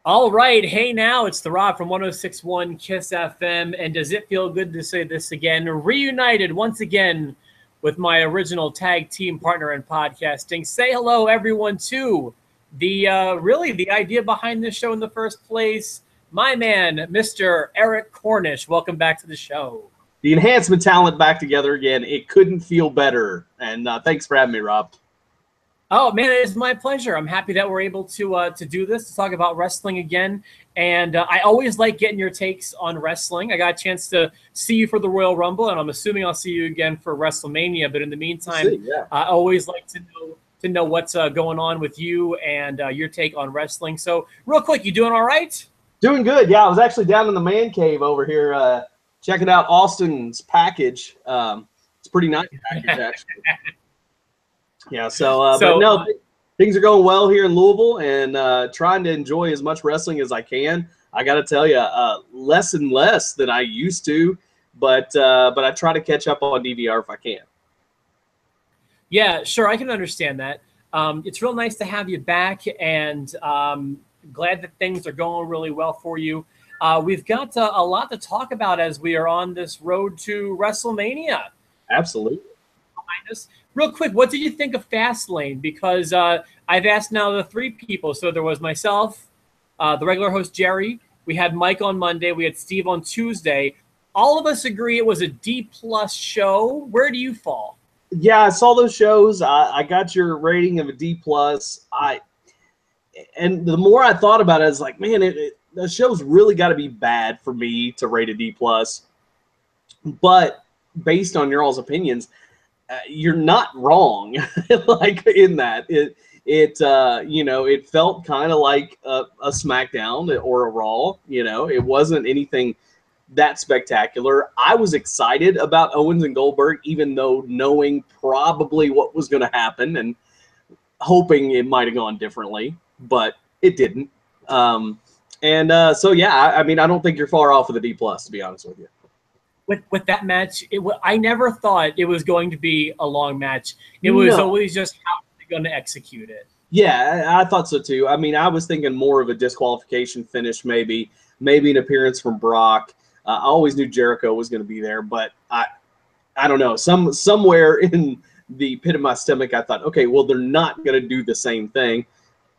All right. Hey, now it's The Rock from 1061 Kiss FM. And does it feel good to say this again? Reunited once again with my original tag team partner in podcasting. Say hello, everyone, to really the idea behind this show in the first place. My man, Mr. Eric Cornish. Welcome back to the show. The enhancement talent back together again. It couldn't feel better. And thanks for having me, Rob. Oh, man, it is my pleasure. I'm happy that we're able to do this, to talk about wrestling again. And I always like getting your takes on wrestling. I got a chance to see you for the Royal Rumble, and I'm assuming I'll see you again for WrestleMania. But in the meantime, I always like to know what's going on with you and your take on wrestling. So real quick, you doing all right? Doing good. Yeah, I was actually down in the man cave over here checking out Austin's package. It's pretty nice package, actually. Yeah, but no, things are going well here in Louisville, and trying to enjoy as much wrestling as I can. I got to tell you, less and less than I used to, but I try to catch up on DVR if I can. Yeah, sure, I can understand that. It's real nice to have you back, and glad that things are going really well for you. We've got a lot to talk about as we are on this road to WrestleMania. Absolutely. Behind us. Real quick, what did you think of Fastlane? Because I've asked now the three people. So there was myself, the regular host Jerry. We had Mike on Monday. We had Steve on Tuesday. All of us agree it was a D+ show. Where do you fall? Yeah, I saw those shows. I got your rating of a D+. And the more I thought about it, I was like, man, the show's really got to be bad for me to rate a D+. But based on your all's opinions, you're not wrong. Like in that, it felt kind of like a SmackDown or a Raw. It wasn't anything that spectacular. I was excited about Owens and Goldberg, even though knowing probably what was going to happen and hoping it might have gone differently, but it didn't. So yeah, I mean, I don't think you're far off of the D+, to be honest with you. With that match, I never thought it was going to be a long match. It was always just how they're going to execute it. Yeah, I thought so too. I mean, I was thinking more of a disqualification finish, maybe an appearance from Brock. I always knew Jericho was going to be there, but I don't know. Somewhere in the pit of my stomach, I thought, okay, well, they're not going to do the same thing,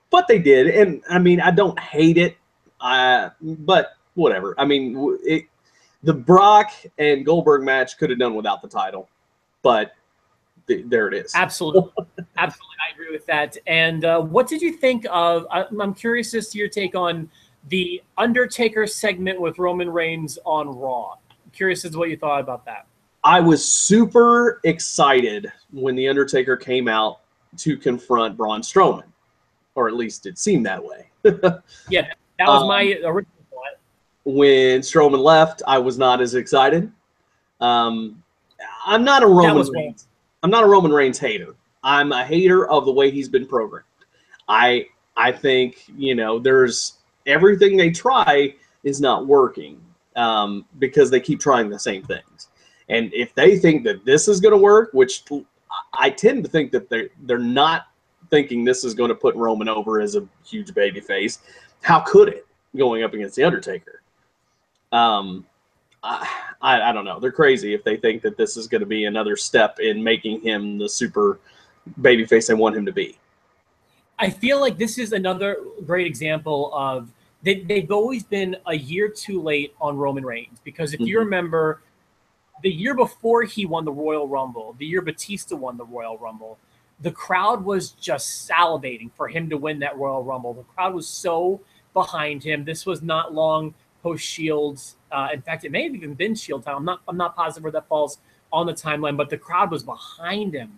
but they did. And I mean, I don't hate it, but whatever. I mean, the Brock and Goldberg match could have done without the title, but there it is. Absolutely. Absolutely. I agree with that. And what did you think of, I'm curious as to your take on the Undertaker segment with Roman Reigns on Raw. I'm curious as to what you thought about that. I was super excited when the Undertaker came out to confront Braun Strowman, or at least it seemed that way. Yeah, that was my original. When Strowman left, I was not as excited. I'm not a Roman Reigns. I'm not a Roman Reigns hater. I'm a hater of the way he's been programmed. I think there's everything they try is not working because they keep trying the same things. And if they think that this is going to work, which I tend to think that they're not thinking this is going to put Roman over as a huge babyface, how could it going up against the Undertaker? I don't know. They're crazy if they think that this is going to be another step in making him the super babyface they want him to be. I feel like this is another great example of they've always been a year too late on Roman Reigns, because if you remember, the year before he won the Royal Rumble, the year Batista won the Royal Rumble, the crowd was just salivating for him to win that Royal Rumble. The crowd was so behind him. This was not long post Shields. In fact, it may have even been Shield time. I'm not positive where that falls on the timeline, but the crowd was behind him.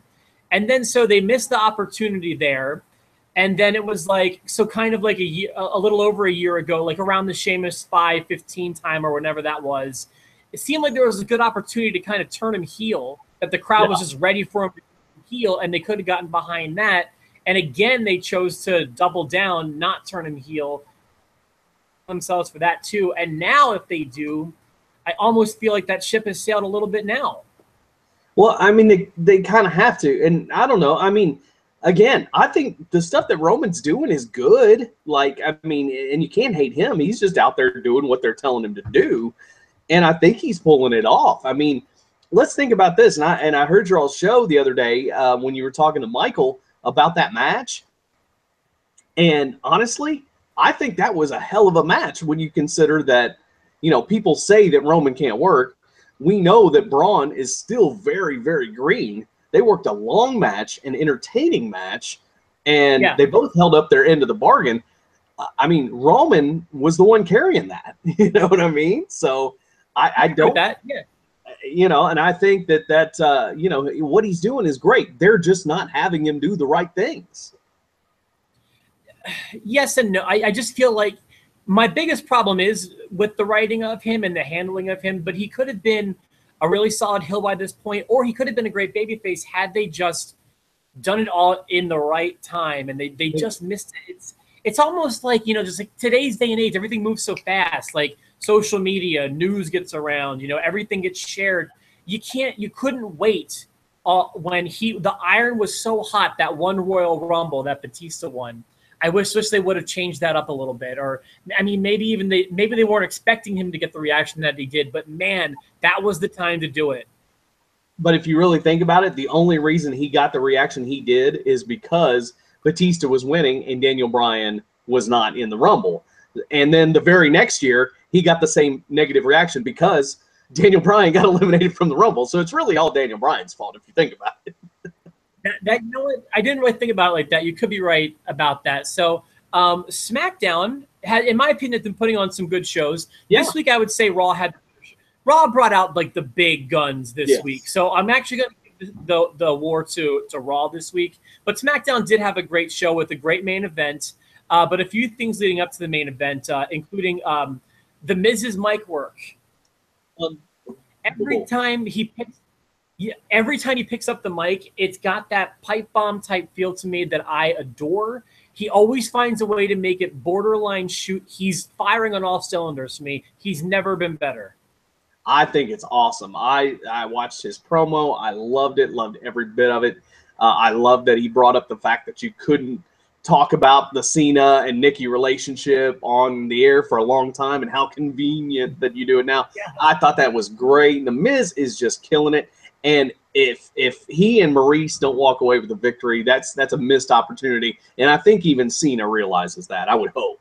And then so they missed the opportunity there. And then it was like, so kind of like a little over a year ago, like around the Sheamus 5-15 time or whenever that was, it seemed like there was a good opportunity to kind of turn him heel, that the crowd was just ready for him to heel, and they could have gotten behind that. And again, they chose to double down, not turn him heel themselves for that too. And now if they do, I almost feel like that ship has sailed a little bit now. Well, I mean, they kind of have to. And I don't know. I mean, again, I think the stuff that Roman's doing is good. Like, I mean, and you can't hate him. He's just out there doing what they're telling him to do. And I think he's pulling it off. I mean, let's think about this. And I heard y'all's show the other day when you were talking to Michael about that match. And honestly, I think that was a hell of a match when you consider that, you know, people say that Roman can't work. We know that Braun is still very, very green. They worked a long match, an entertaining match, and they both held up their end of the bargain. I mean, Roman was the one carrying that. You know what I mean? So I don't. That, yeah. You know, and I think that you know, what he's doing is great. They're just not having him do the right things. Yes and no. I just feel like my biggest problem is with the writing of him and the handling of him, but he could have been a really solid heel by this point, or he could have been a great babyface had they just done it all in the right time, and they just missed it. It's almost like, you know, just like today's day and age, everything moves so fast. Like social media, news gets around, you know, everything gets shared. You couldn't wait when the iron was so hot, that one Royal Rumble that Batista won. I wish they would have changed that up a little bit, or I mean, maybe they weren't expecting him to get the reaction that he did, but man, that was the time to do it. But if you really think about it, the only reason he got the reaction he did is because Batista was winning and Daniel Bryan was not in the Rumble. And then the very next year, he got the same negative reaction because Daniel Bryan got eliminated from the Rumble. So it's really all Daniel Bryan's fault if you think about it. That you know what? I didn't really think about it like that. You could be right about that. So SmackDown had, in my opinion, been putting on some good shows. Yeah. This week, I would say Raw brought out like the big guns this week. So I'm actually going to give the war to Raw this week. But SmackDown did have a great show with a great main event. But a few things leading up to the main event, including the Miz's mic work. Every time he picks up the mic, it's got that pipe bomb type feel to me that I adore. He always finds a way to make it borderline shoot. He's firing on all cylinders to me. He's never been better. I think it's awesome. I watched his promo. I loved it, loved every bit of it. I love that he brought up the fact that you couldn't talk about the Cena and Nikki relationship on the air for a long time, and how convenient that you do it now. Yeah. I thought that was great. The Miz is just killing it. And if he and Maurice don't walk away with the victory, that's a missed opportunity. And I think even Cena realizes that. I would hope.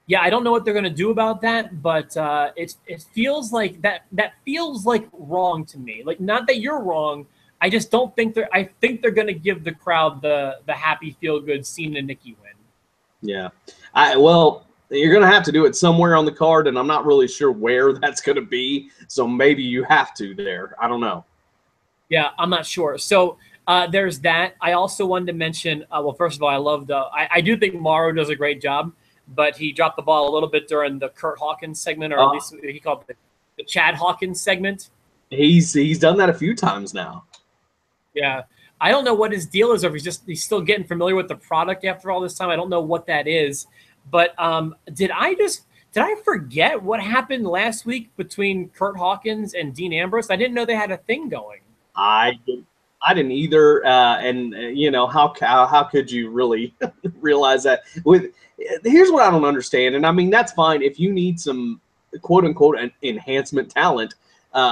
Yeah, I don't know what they're going to do about that, but it feels like that feels like wrong to me. Like, not that you're wrong. I just don't think I think they're going to give the crowd the happy, feel good Cena Nikki win. Yeah. Well, you're going to have to do it somewhere on the card, and I'm not really sure where that's going to be. So maybe you have to there. I don't know. Yeah, I'm not sure. So there's that. I also wanted to mention, well, first of all, I do think Morrow does a great job, but he dropped the ball a little bit during the Kurt Hawkins segment, or at least he called it the Chad Hawkins segment. He's done that a few times now. Yeah. I don't know what his deal is, or if he's still getting familiar with the product after all this time. I don't know what that is. But did I forget what happened last week between Kurt Hawkins and Dean Ambrose? I didn't know they had a thing going. I didn't either. And you know, how could you really realize that? Here's what I don't understand, and I mean, that's fine if you need some quote unquote enhancement talent.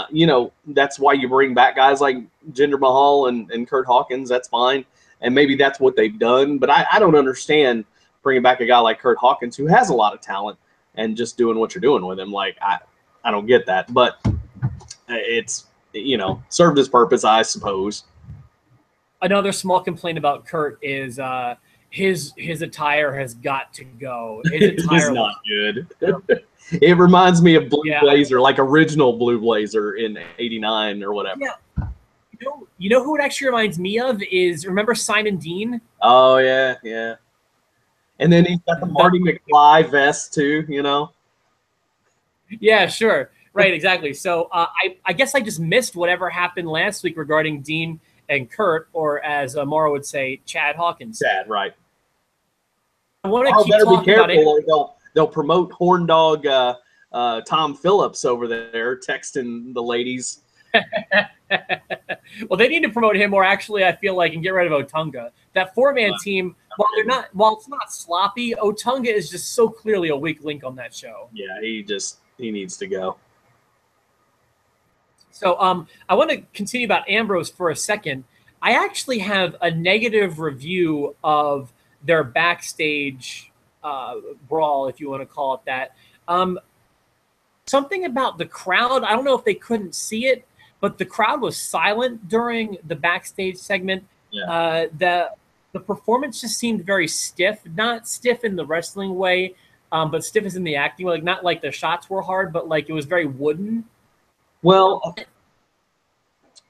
You know, that's why you bring back guys like Jinder Mahal and Kurt Hawkins. That's fine, and maybe that's what they've done. But I don't understand bringing back a guy like Kurt Hawkins who has a lot of talent and just doing what you're doing with him. Like, I don't get that. But it's, you know, served its purpose, I suppose. Another small complaint about Kurt is his attire has got to go. His attire is not good. It reminds me of Blue Blazer, like original Blue Blazer in '89 or whatever. Yeah. You know who it actually reminds me of is, remember Simon Dean? Oh yeah, yeah. And then he's got the Marty McFly vest too, you know? Yeah, sure. Right, exactly. So I guess I just missed whatever happened last week regarding Dean and Kurt, or as Morrow would say, Chad Hawkins. Chad, right. I want to keep talking about it. Or they'll promote Horn Dog Tom Phillips over there, texting the ladies. Well, they need to promote him, or actually, I feel like, and get rid of Otunga. That four-man team, while it's not sloppy, Otunga is just so clearly a weak link on that show. Yeah, he needs to go. So I want to continue about Ambrose for a second. I actually have a negative review of their backstage brawl, if you want to call it that. Something about the crowd, I don't know if they couldn't see it, but the crowd was silent during the backstage segment. Yeah. The performance just seemed very stiff, not stiff in the wrestling way, but stiff as in the acting way. Like, not like the shots were hard, but like it was very wooden. Well,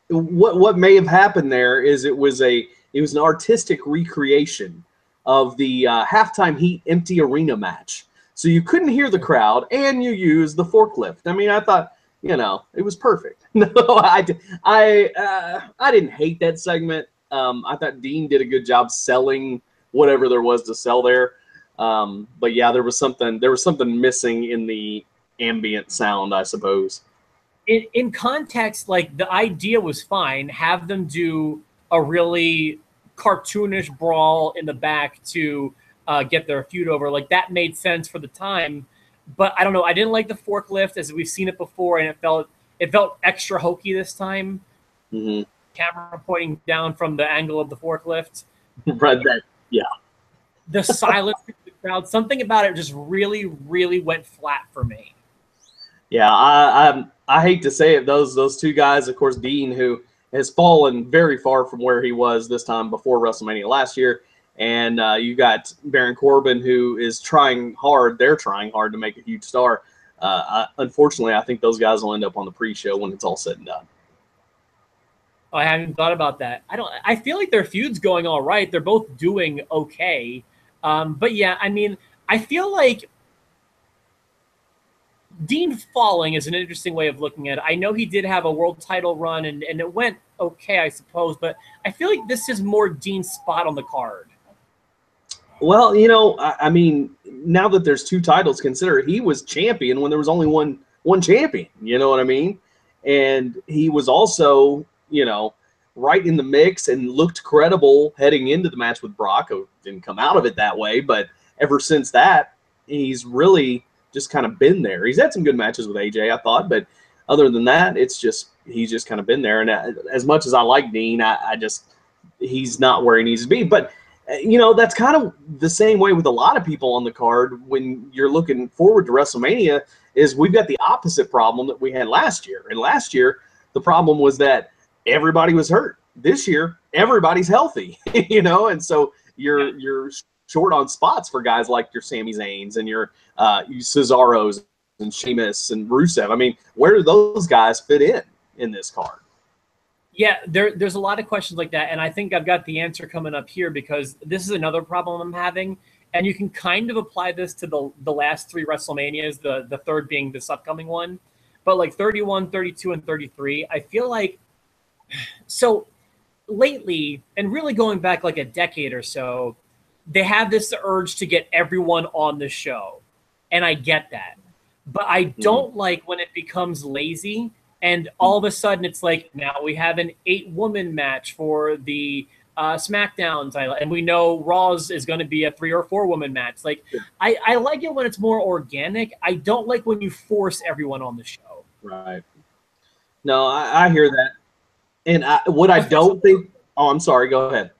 what may have happened there is it was an artistic recreation of the halftime Heat empty arena match. So you couldn't hear the crowd, and you used the forklift. I mean, I thought, it was perfect. No, I didn't hate that segment. I thought Dean did a good job selling whatever there was to sell there. But yeah, there was something missing in the ambient sound, I suppose. In context, like, the idea was fine. Have them do a really cartoonish brawl in the back to get their feud over. Like, that made sense for the time. But I don't know. I didn't like the forklift, as we've seen it before, and it felt extra hokey this time. Mm-hmm. Camera pointing down from the angle of the forklift. Right. Yeah. The silence of the crowd. Something about it just really, really went flat for me. Yeah, I hate to say it. Those two guys, of course, Dean, who has fallen very far from where he was this time before WrestleMania last year, and you got Baron Corbin, who is trying hard. They're trying hard to make a huge star. Unfortunately, I think those guys will end up on the pre-show when it's all said and done. I haven't thought about that. I feel like their feud's going all right. They're both doing okay. But yeah, I mean, I feel like Dean falling is an interesting way of looking at it. I know he did have a world title run, and it went okay, I suppose, but I feel like this is more Dean's spot on the card. Well, I mean, now that there's two titles, consider he was champion when there was only one champion. You know what I mean? And he was also, right in the mix and looked credible heading into the match with Brock. Didn't come out of it that way, but ever since that, he's really just kind of been there. He's had some good matches with AJ, I thought, but other than that, he's just kind of been there. And as much as I like Dean, he's not where he needs to be. But that's kind of the same way with a lot of people on the card when you're looking forward to WrestleMania. Is we've got the opposite problem that we had last year. And last year, the problem was that everybody was hurt. This year, everybody's healthy, and so you're short on spots for guys like your Sami Zayns and your Cesaros and Sheamus and Rusev. I mean, where do those guys fit in this card? Yeah, there's a lot of questions like that, and I think I've got the answer coming up here, because this is another problem I'm having, and you can kind of apply this to the last three WrestleManias, the third being this upcoming one, but like 31, 32, and 33, I feel like, so lately, and really going back like a decade or so, they have this urge to get everyone on the show, and I get that, but I don't like when it becomes lazy. And all of a sudden, it's like, now we have an 8-woman match for the Smackdown title, and we know Raw's is going to be a 3 or 4-woman match. Like, I like it when it's more organic. I don't like when you force everyone on the show. Right. No, I hear that. And I don't think – oh, I'm sorry. Go ahead.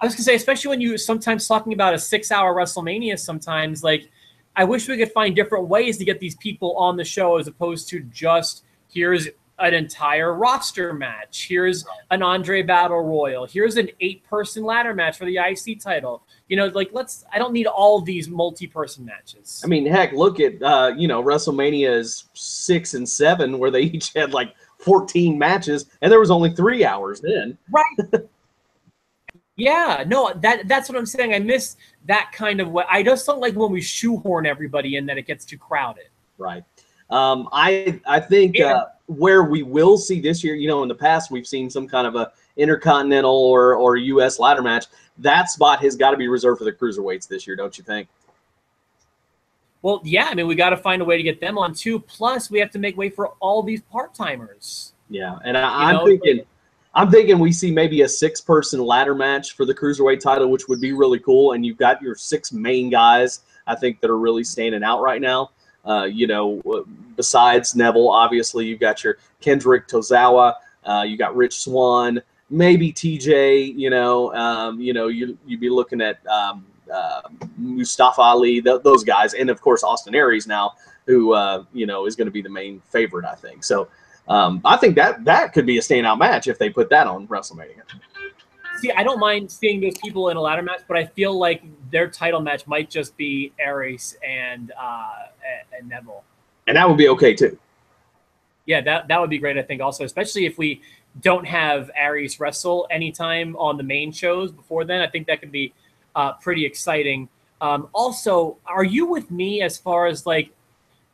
I was going to say, especially when you sometimes talking about a 6-hour WrestleMania sometimes, like, I wish we could find different ways to get these people on the show as opposed to just – here's an entire roster match. Here's an Andre Battle Royal. Here's an 8-person ladder match for the IC title. I don't need all these multi-person matches. I mean, heck, look at, WrestleMania's 6 and 7, where they each had like 14 matches, and there was only 3 hours then. Right. Yeah, no, that's what I'm saying. I miss that kind of way. I just don't like when we shoehorn everybody in, that it gets too crowded. Right. I think where we will see this year, in the past we've seen some kind of a intercontinental or U.S. ladder match. That spot has got to be reserved for the cruiserweights this year, don't you think? Well, yeah. I mean, we got to find a way to get them on too. Plus, we have to make way for all these part-timers. Yeah, and I'm thinking we see maybe a 6-person ladder match for the Cruiserweight title, which would be really cool. And you've got your 6 main guys, I think, that are really standing out right now. Besides Neville, obviously, you've got your Kendrick Tozawa, you got Rich Swann, maybe TJ. You'd be looking at Mustafa Ali, those guys, and of course Austin Aries now, who is going to be the main favorite, I think. So I think that could be a standout match if they put that on WrestleMania. See, I don't mind seeing those people in a ladder match, but I feel like their title match might just be Aries and Neville. And that would be okay too. Yeah, that would be great, I think, also, especially if we don't have Aries wrestle anytime on the main shows before then. I think that could be pretty exciting. Also, are you with me as far as like,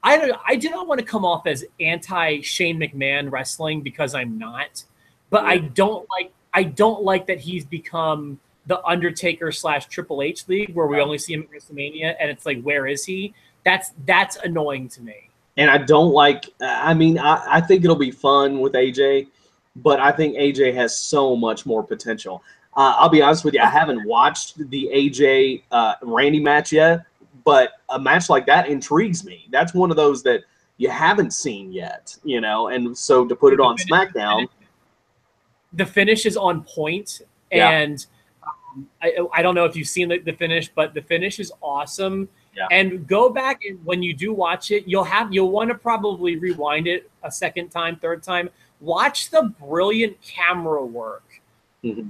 I do not want to come off as anti Shane McMahon wrestling, because I'm not, but I don't like that he's become the Undertaker / Triple H league, where we only see him at WrestleMania, and it's like, where is he? That's annoying to me. And I don't like. I think it'll be fun with AJ, but I think AJ has so much more potential. I'll be honest with you, I haven't watched the AJ Randy match yet, but a match like that intrigues me. That's one of those that you haven't seen yet, and so to put it on SmackDown. The finish is on point, and I don't know if you've seen the finish, but the finish is awesome. Yeah. And go back, and when you do watch it, you'll want to probably rewind it a second time, third time. Watch the brilliant camera work. Mm-hmm.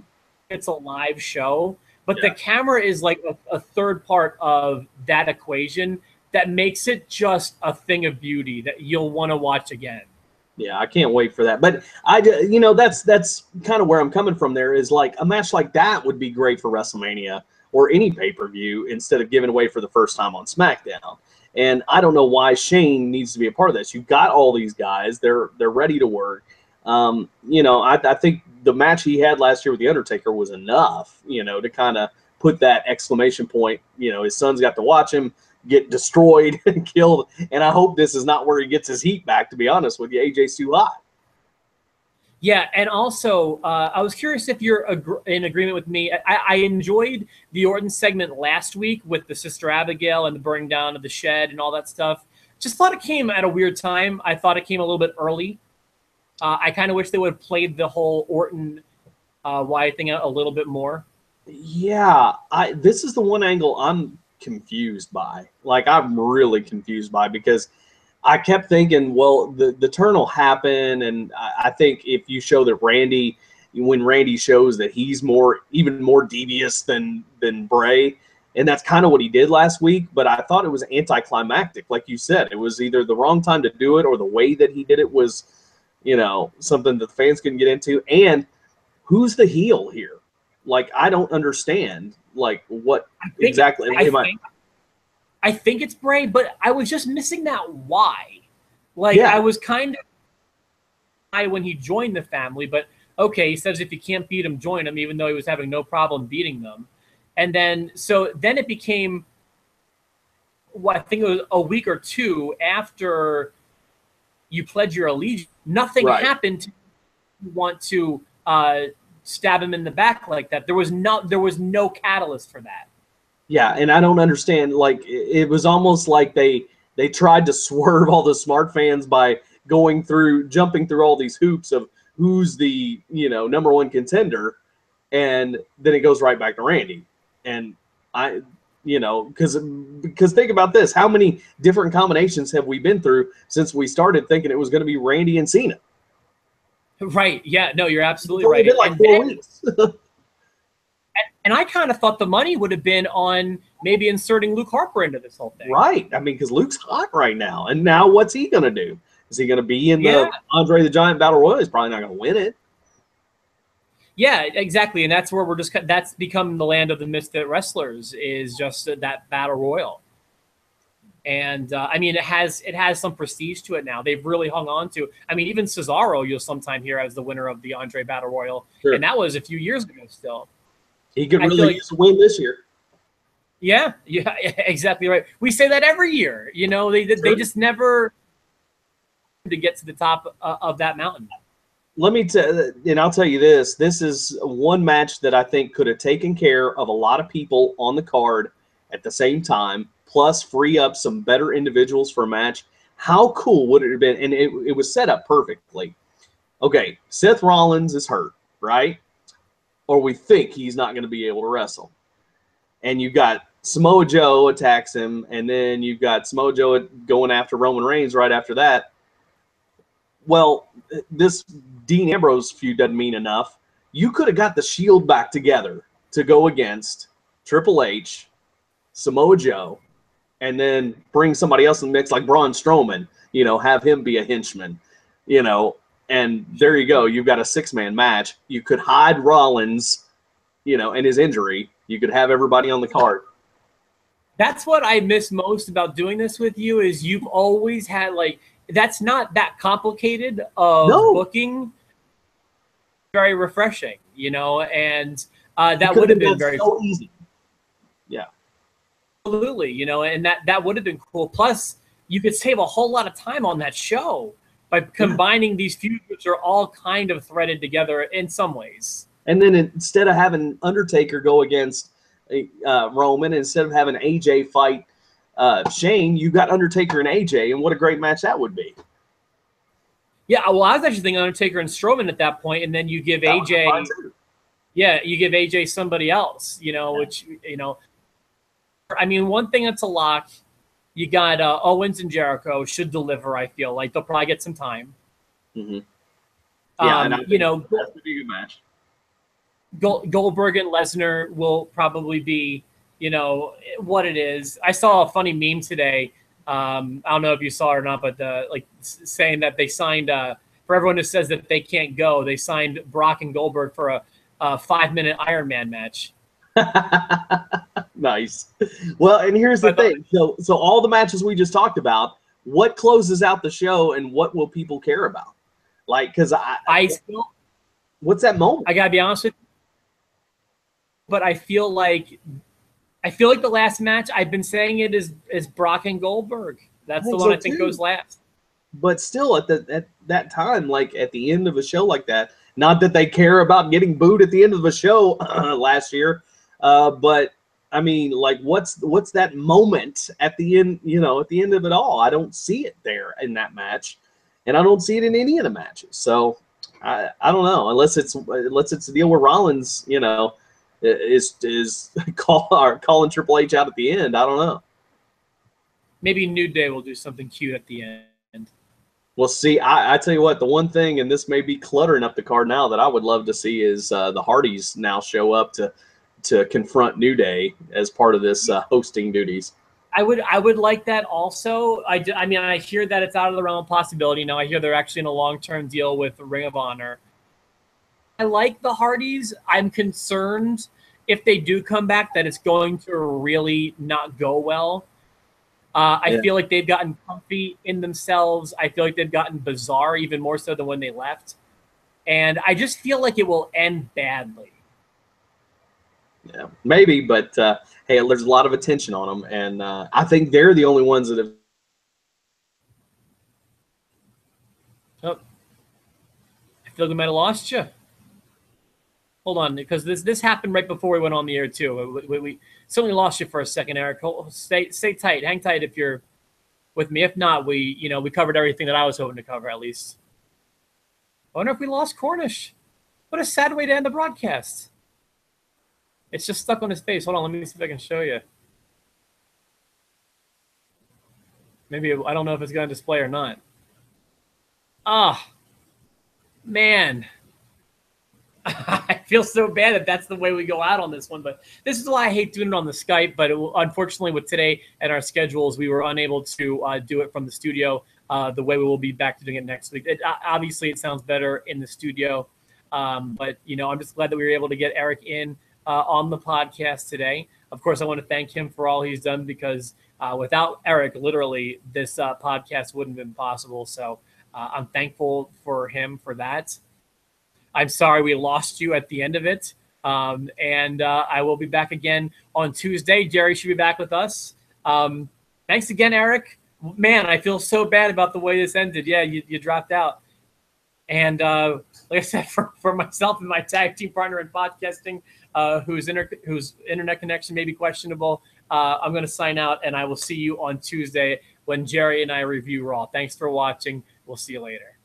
It's a live show, but the camera is like a third part of that equation that makes it just a thing of beauty that you'll want to watch again. Yeah, I can't wait for that. But that's kind of where I'm coming from. There is like a match like that would be great for WrestleMania or any pay-per-view instead of giving away for the first time on SmackDown. And I don't know why Shane needs to be a part of this. You've got all these guys; they're ready to work. I think the match he had last year with the Undertaker was enough, to kind of put that exclamation point. His sons got to watch him get destroyed and killed, and I hope this is not where he gets his heat back, to be honest with you. AJ's too hot. Yeah, and also, I was curious if you're in agreement with me. I enjoyed the Orton segment last week with the Sister Abigail and the burning down of the shed and all that stuff. Just thought it came at a weird time. I thought it came a little bit early. I kind of wish they would have played the whole Orton Wyatt thing out a little bit more. Yeah, this is the one angle I'm confused by. Like, I'm really confused by, because I kept thinking, well, the turn will happen, and I think if you show that when Randy shows that he's even more devious than Bray, and that's kind of what he did last week, but I thought it was anticlimactic. Like you said, it was either the wrong time to do it, or the way that he did it was, something that the fans couldn't get into. And who's the heel here? Like, I don't understand. Like, what exactly? I think it's Bray, but I was just missing that why. Like, I was kind of when he joined the family, but okay, he says if you can't beat him, join him, even though he was having no problem beating them. And then it became, I think it was a week or two after you pledge your allegiance, nothing happened to want to stab him in the back like that. There was no catalyst for that. Yeah, and I don't understand. Like, it was almost like they tried to swerve all the smart fans by jumping through all these hoops of who's the number one contender, and then it goes right back to Randy. And because think about this: how many different combinations have we been through since we started thinking it was going to be Randy and Cena? Right. Yeah. No, you're absolutely right. It's been like 4 weeks. And I kind of thought the money would have been on maybe inserting Luke Harper into this whole thing. Right. I mean, because Luke's hot right now. And now what's he going to do? Is he going to be in the Andre the Giant Battle Royal? He's probably not going to win it. Yeah, exactly. And that's where that's become the land of the misfit wrestlers, is just that Battle Royal. And I mean, it has some prestige to it now. They've really hung on to. I mean, even Cesaro you'll sometime hear as the winner of the Andre Battle Royal. Sure. And that was a few years ago still. He could really use a win this year. Yeah, exactly right. We say that every year. They just never to get to the top of that mountain. let me tell, and I'll tell you this. This is one match that I think could have taken care of a lot of people on the card at the same time, plus free up some better individuals for a match. How cool would it have been? And it was set up perfectly. Okay, Seth Rollins is hurt, right? Or we think he's not going to be able to wrestle. And you've got Samoa Joe attacks him, and then you've got Samoa Joe going after Roman Reigns right after that. Well, this Dean Ambrose feud doesn't mean enough. You could have got the Shield back together to go against Triple H, Samoa Joe, and then bring somebody else in the mix like Braun Strowman, have him be a henchman, and there you go. You've got a 6-man match. You could hide Rollins, and his injury. You could have everybody on the card. That's what I miss most about doing this with you is you've always had that's not that complicated of booking. Very refreshing, and that would have been very so easy. Yeah, absolutely, and that would have been cool. Plus, you could save a whole lot of time on that show by combining these feuds, which are all kind of threaded together in some ways. And then instead of having Undertaker go against Roman, instead of having AJ fight Shane, you got Undertaker and AJ, and what a great match that would be. Yeah, well, I was actually thinking Undertaker and Strowman at that point, and then you give AJ, you give AJ somebody else, which, I mean, one thing that's a lock, you got Owens and Jericho should deliver, I feel like. They'll probably get some time. Mm-hmm. Yeah, and that's going to be a good match. Goldberg and Lesnar will probably be, what it is. I saw a funny meme today. I don't know if you saw it or not, but saying that they signed for everyone who says that they can't go, they signed Brock and Goldberg for a 5-minute Iron Man match. Nice. Well, and here's the thing. So all the matches we just talked about, what closes out the show and what will people care about? Because I still, what's that moment? I gotta be honest with you. But I feel like the last match, I've been saying it is Brock and Goldberg. That's the one I think goes last. But still, at that time, at the end of a show like that, not that they care about getting booed at the end of a show last year, but I mean, what's that moment at the end? At the end of it all, I don't see it there in that match, and I don't see it in any of the matches. So I don't know, unless it's the deal where Rollins, is calling Triple H out at the end. I don't know. Maybe New Day will do something cute at the end. Well, see, I tell you what, the one thing, and this may be cluttering up the card now, that I would love to see is the Hardys now show up to confront New Day as part of this hosting duties. I would like that also. I mean, I hear that it's out of the realm of possibility. Now, I hear they're actually in a long-term deal with Ring of Honor. I like the Hardys. I'm concerned if they do come back that it's going to really not go well. I feel like they've gotten comfy in themselves. I feel like they've gotten bizarre even more so than when they left. And I just feel like it will end badly. Yeah, maybe, but hey, there's a lot of attention on them, and I think they're the only ones that have. Oh, I feel like we might have lost you. Hold on, because this happened right before we went on the air too. We certainly lost you for a second, Eric. Stay tight, hang tight if you're with me. If not, we covered everything that I was hoping to cover at least. I wonder if we lost Cornish. What a sad way to end the broadcast. It's just stuck on his face. Hold on, let me see if I can show you. Maybe, I don't know if it's going to display or not. Ah, man. I feel so bad that that's the way we go out on this one, but this is why I hate doing it on the Skype. But unfortunately, with today and our schedules, we were unable to do it from the studio the way we will be back to doing it next week. Obviously, it sounds better in the studio, but I'm just glad that we were able to get Eric in on the podcast today. Of course, I want to thank him for all he's done because without Eric, literally, this podcast wouldn't have been possible. So I'm thankful for him for that. I'm sorry we lost you at the end of it. And I will be back again on Tuesday. Jerry should be back with us. Thanks again, Eric. Man, I feel so bad about the way this ended. Yeah, you dropped out. And like I said, for myself and my tag team partner in podcasting, whose internet connection may be questionable, I'm going to sign out, and I will see you on Tuesday when Jerry and I review Raw. Thanks for watching. We'll see you later.